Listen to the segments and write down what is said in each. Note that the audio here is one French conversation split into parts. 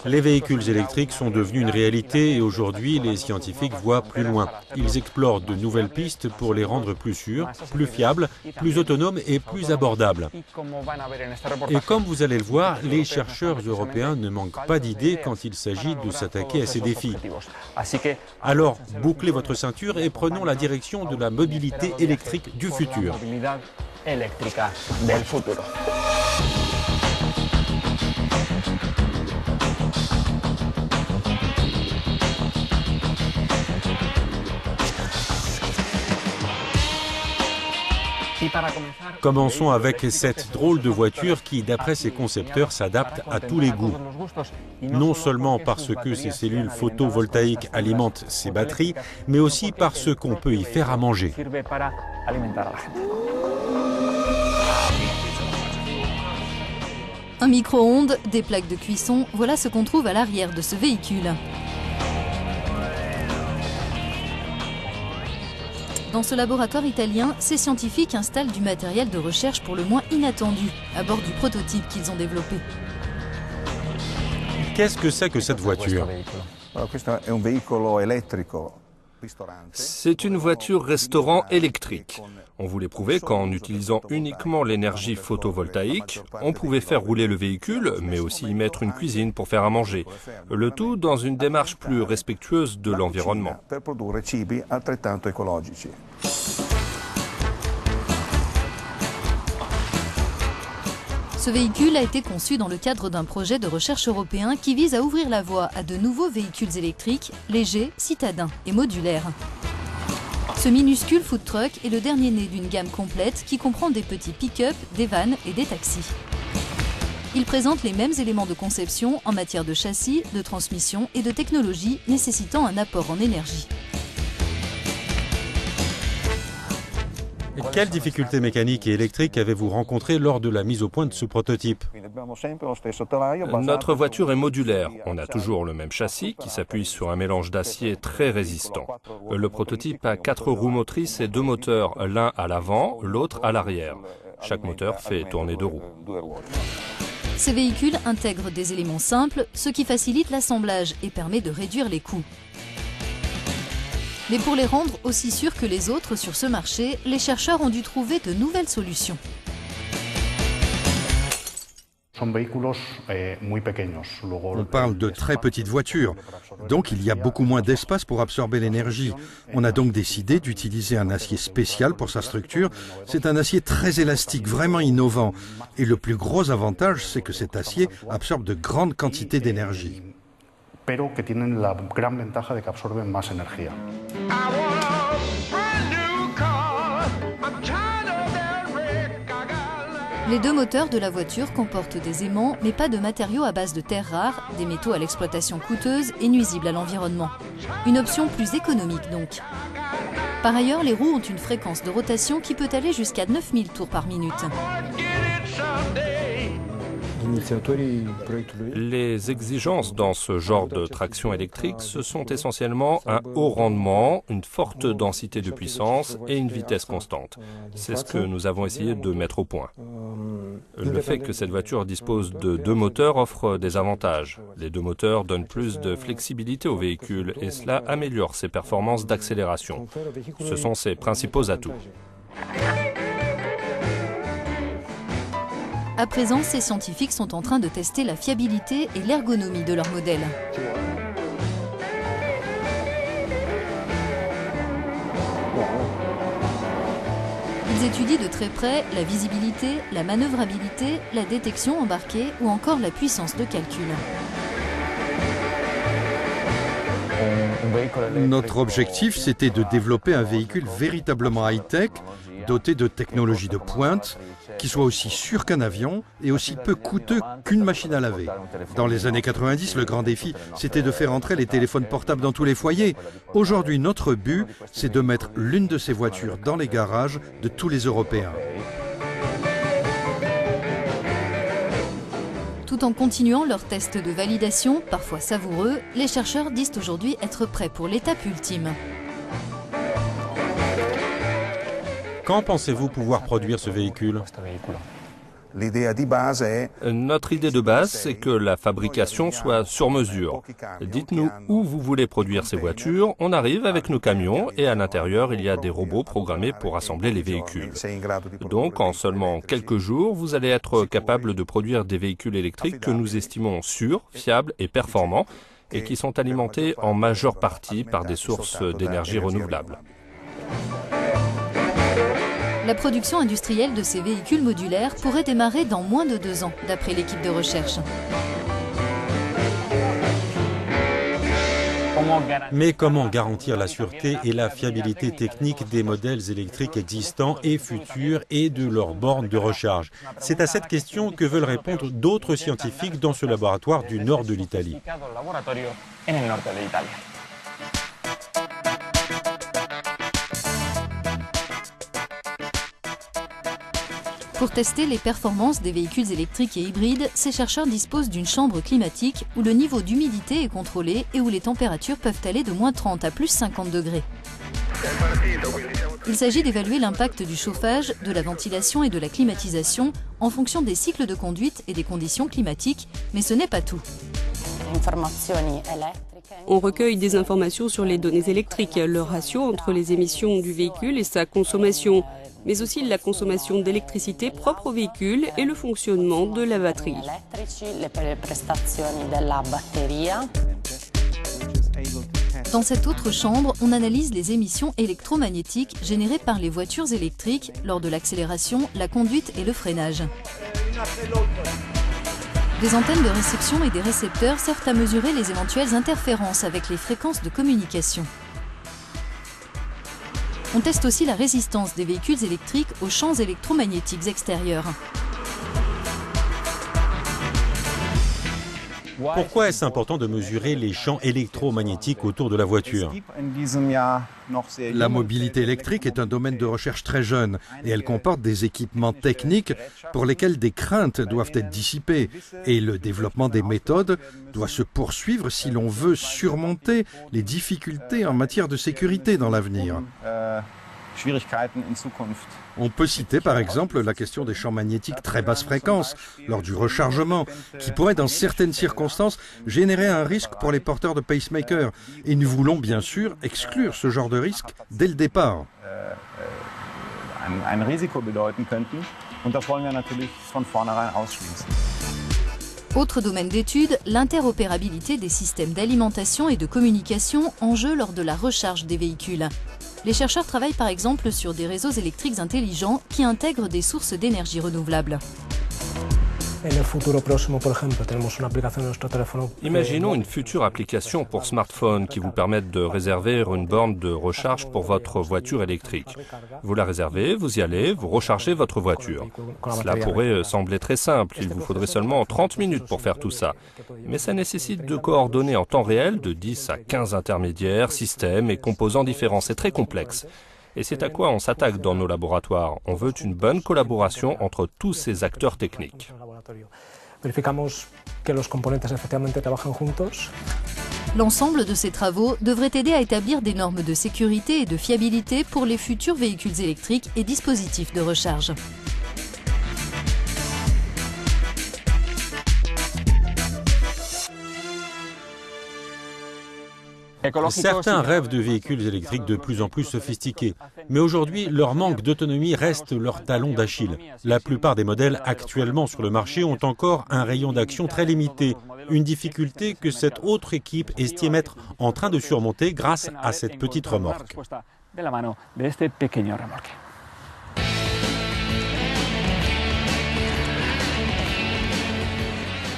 Les véhicules électriques sont devenus une réalité et aujourd'hui, les scientifiques voient plus loin. Ils explorent de nouvelles pistes pour les rendre plus sûrs, plus fiables, plus autonomes et plus abordables. Et comme vous allez le voir, les chercheurs européens ne manquent pas d'idées quand il s'agit de s'attaquer à ces défis. Alors, bouclez votre ceinture et prenons la direction de la mobilité électrique du futur. Commençons avec cette drôle de voiture qui, d'après ses concepteurs, s'adapte à tous les goûts. Non seulement parce que ses cellules photovoltaïques alimentent ses batteries, mais aussi parce qu'on peut y faire à manger. Un micro-ondes, des plaques de cuisson, voilà ce qu'on trouve à l'arrière de ce véhicule. Dans ce laboratoire italien, ces scientifiques installent du matériel de recherche pour le moins inattendu à bord du prototype qu'ils ont développé. Qu'est-ce que c'est que cette voiture ? C'est une voiture restaurant électrique. On voulait prouver qu'en utilisant uniquement l'énergie photovoltaïque, on pouvait faire rouler le véhicule, mais aussi y mettre une cuisine pour faire à manger. Le tout dans une démarche plus respectueuse de l'environnement. Ce véhicule a été conçu dans le cadre d'un projet de recherche européen qui vise à ouvrir la voie à de nouveaux véhicules électriques, légers, citadins et modulaires. Ce minuscule food truck est le dernier né d'une gamme complète qui comprend des petits pick-up, des vannes et des taxis. Il présente les mêmes éléments de conception en matière de châssis, de transmission et de technologie nécessitant un apport en énergie. Quelles difficultés mécaniques et électriques avez-vous rencontrées lors de la mise au point de ce prototype ? Notre voiture est modulaire. On a toujours le même châssis qui s'appuie sur un mélange d'acier très résistant. Le prototype a 4 roues motrices et 2 moteurs, l'un à l'avant, l'autre à l'arrière. Chaque moteur fait tourner 2 roues. Ces véhicules intègrent des éléments simples, ce qui facilite l'assemblage et permet de réduire les coûts. Mais pour les rendre aussi sûrs que les autres sur ce marché, les chercheurs ont dû trouver de nouvelles solutions. On parle de très petites voitures, donc il y a beaucoup moins d'espace pour absorber l'énergie. On a donc décidé d'utiliser un acier spécial pour sa structure. C'est un acier très élastique, vraiment innovant. Et le plus gros avantage, c'est que cet acier absorbe de grandes quantités d'énergie. Pero que tienen la gran ventaja de que absorben más energía. Les 2 moteurs de la voiture comportent des aimants, mais pas de matériaux à base de terres rares, des métaux à l'exploitation coûteuse et nuisibles à l'environnement. Une option plus économique donc. Par ailleurs, les roues ont une fréquence de rotation qui peut aller jusqu'à 9000 tours par minute. Les exigences dans ce genre de traction électrique, ce sont essentiellement un haut rendement, une forte densité de puissance et une vitesse constante. C'est ce que nous avons essayé de mettre au point. Le fait que cette voiture dispose de 2 moteurs offre des avantages. Les 2 moteurs donnent plus de flexibilité au véhicule et cela améliore ses performances d'accélération. Ce sont ses principaux atouts. À présent, ces scientifiques sont en train de tester la fiabilité et l'ergonomie de leur modèle. Ils étudient de très près la visibilité, la manœuvrabilité, la détection embarquée ou encore la puissance de calcul. Notre objectif, c'était de développer un véhicule véritablement high-tech, doté de technologies de pointe, qui soit aussi sûr qu'un avion et aussi peu coûteux qu'une machine à laver. Dans les années 90, le grand défi, c'était de faire entrer les téléphones portables dans tous les foyers. Aujourd'hui, notre but, c'est de mettre l'une de ces voitures dans les garages de tous les Européens. Tout en continuant leurs tests de validation, parfois savoureux, les chercheurs disent aujourd'hui être prêts pour l'étape ultime. Quand pensez-vous pouvoir produire ce véhicule ? Notre idée de base, c'est que la fabrication soit sur mesure. Dites-nous où vous voulez produire ces voitures, on arrive avec nos camions et à l'intérieur, il y a des robots programmés pour assembler les véhicules. Donc, en seulement quelques jours, vous allez être capable de produire des véhicules électriques que nous estimons sûrs, fiables et performants et qui sont alimentés en majeure partie par des sources d'énergie renouvelables. La production industrielle de ces véhicules modulaires pourrait démarrer dans moins de 2 ans, d'après l'équipe de recherche. Mais comment garantir la sûreté et la fiabilité technique des modèles électriques existants et futurs et de leurs bornes de recharge? C'est à cette question que veulent répondre d'autres scientifiques dans ce laboratoire du nord de l'Italie. Pour tester les performances des véhicules électriques et hybrides, ces chercheurs disposent d'une chambre climatique où le niveau d'humidité est contrôlé et où les températures peuvent aller de moins 30 à plus 50 degrés. Il s'agit d'évaluer l'impact du chauffage, de la ventilation et de la climatisation en fonction des cycles de conduite et des conditions climatiques, mais ce n'est pas tout. On recueille des informations sur les données électriques, le ratio entre les émissions du véhicule et sa consommation, mais aussi la consommation d'électricité propre au véhicule et le fonctionnement de la batterie. Dans cette autre chambre, on analyse les émissions électromagnétiques générées par les voitures électriques lors de l'accélération, la conduite et le freinage. Des antennes de réception et des récepteurs servent à mesurer les éventuelles interférences avec les fréquences de communication. On teste aussi la résistance des véhicules électriques aux champs électromagnétiques extérieurs. Pourquoi est-ce important de mesurer les champs électromagnétiques autour de la voiture? La mobilité électrique est un domaine de recherche très jeune et elle comporte des équipements techniques pour lesquels des craintes doivent être dissipées et le développement des méthodes doit se poursuivre si l'on veut surmonter les difficultés en matière de sécurité dans l'avenir. On peut citer par exemple la question des champs magnétiques très basse fréquence lors du rechargement, qui pourrait dans certaines circonstances générer un risque pour les porteurs de pacemaker. Et nous voulons bien sûr exclure ce genre de risque dès le départ. Autre domaine d'étude, l'interopérabilité des systèmes d'alimentation et de communication en jeu lors de la recharge des véhicules. Les chercheurs travaillent par exemple sur des réseaux électriques intelligents qui intègrent des sources d'énergie renouvelables. Imaginons une future application pour smartphone qui vous permette de réserver une borne de recharge pour votre voiture électrique. Vous la réservez, vous y allez, vous rechargez votre voiture. Cela pourrait sembler très simple, il vous faudrait seulement 30 minutes pour faire tout ça. Mais ça nécessite de coordonner en temps réel de 10 à 15 intermédiaires, systèmes et composants différents. C'est très complexe. Et c'est à quoi on s'attaque dans nos laboratoires. On veut une bonne collaboration entre tous ces acteurs techniques. L'ensemble de ces travaux devrait aider à établir des normes de sécurité et de fiabilité pour les futurs véhicules électriques et dispositifs de recharge. Certains rêvent de véhicules électriques de plus en plus sophistiqués, mais aujourd'hui, leur manque d'autonomie reste leur talon d'Achille. La plupart des modèles actuellement sur le marché ont encore un rayon d'action très limité, une difficulté que cette autre équipe estime être en train de surmonter grâce à cette petite remorque.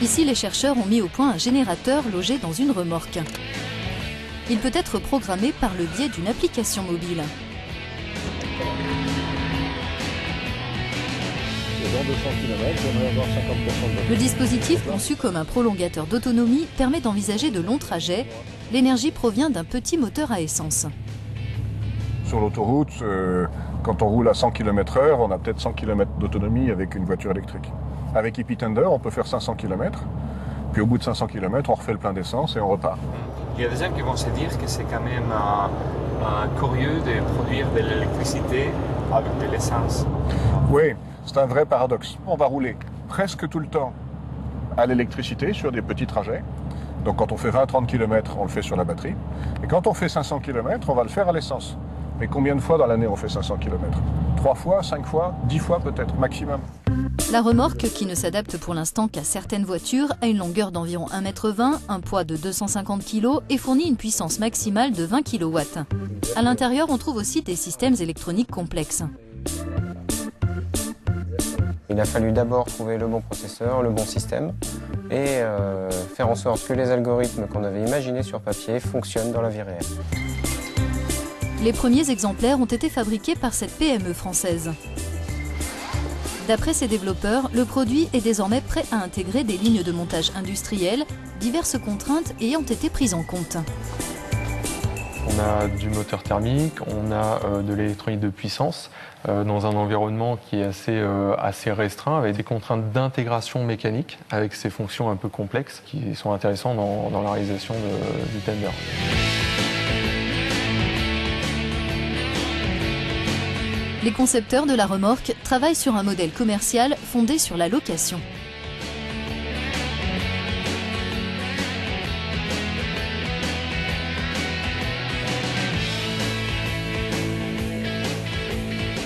Ici, les chercheurs ont mis au point un générateur logé dans une remorque. Il peut être programmé par le biais d'une application mobile. Le dispositif, conçu comme un prolongateur d'autonomie, permet d'envisager de longs trajets. L'énergie provient d'un petit moteur à essence. Sur l'autoroute, quand on roule à 100 km/h, on a peut-être 100 km d'autonomie avec une voiture électrique. Avec Hippie Thunder, on peut faire 500 km, puis au bout de 500 km, on refait le plein d'essence et on repart. Il y a des gens qui vont se dire que c'est quand même curieux de produire de l'électricité avec de l'essence. Oui, C'est un vrai paradoxe. On va rouler presque tout le temps à l'électricité sur des petits trajets. Donc quand on fait 20-30 km, on le fait sur la batterie. Et quand on fait 500 km, on va le faire à l'essence. Mais combien de fois dans l'année on fait 500 km? 3 fois, 5 fois, 10 fois peut-être, maximum. La remorque, qui ne s'adapte pour l'instant qu'à certaines voitures, a une longueur d'environ 1,20 m, un poids de 250 kg et fournit une puissance maximale de 20 kW. À l'intérieur, on trouve aussi des systèmes électroniques complexes. Il a fallu d'abord trouver le bon processeur, le bon système et faire en sorte que les algorithmes qu'on avait imaginés sur papier fonctionnent dans la vie réelle. Les premiers exemplaires ont été fabriqués par cette PME française. D'après ses développeurs, le produit est désormais prêt à intégrer des lignes de montage industrielles, diverses contraintes ayant été prises en compte. On a du moteur thermique, on a de l'électronique de puissance dans un environnement qui est assez restreint, avec des contraintes d'intégration mécanique, avec ces fonctions un peu complexes qui sont intéressantes dans la réalisation du tender. Les concepteurs de la remorque travaillent sur un modèle commercial fondé sur la location.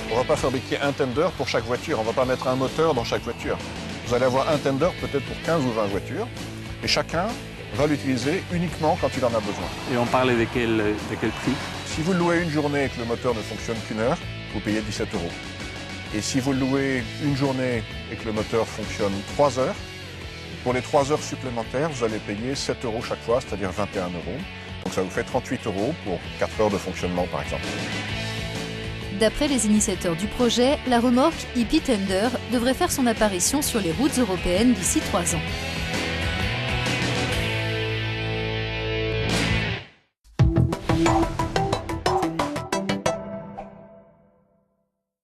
On ne va pas fabriquer un tender pour chaque voiture, on ne va pas mettre un moteur dans chaque voiture. Vous allez avoir un tender peut-être pour 15 ou 20 voitures, et chacun va l'utiliser uniquement quand il en a besoin. Et on parle de quel prix? Si vous le louez une journée et que le moteur ne fonctionne qu'une heure, vous payez 17 €. Et si vous le louez une journée et que le moteur fonctionne 3 heures, pour les 3 heures supplémentaires, vous allez payer 7 € chaque fois, c'est-à-dire 21 €. Donc ça vous fait 38 € pour 4 heures de fonctionnement par exemple. D'après les initiateurs du projet, la remorque Hippie Tender devrait faire son apparition sur les routes européennes d'ici 3 ans.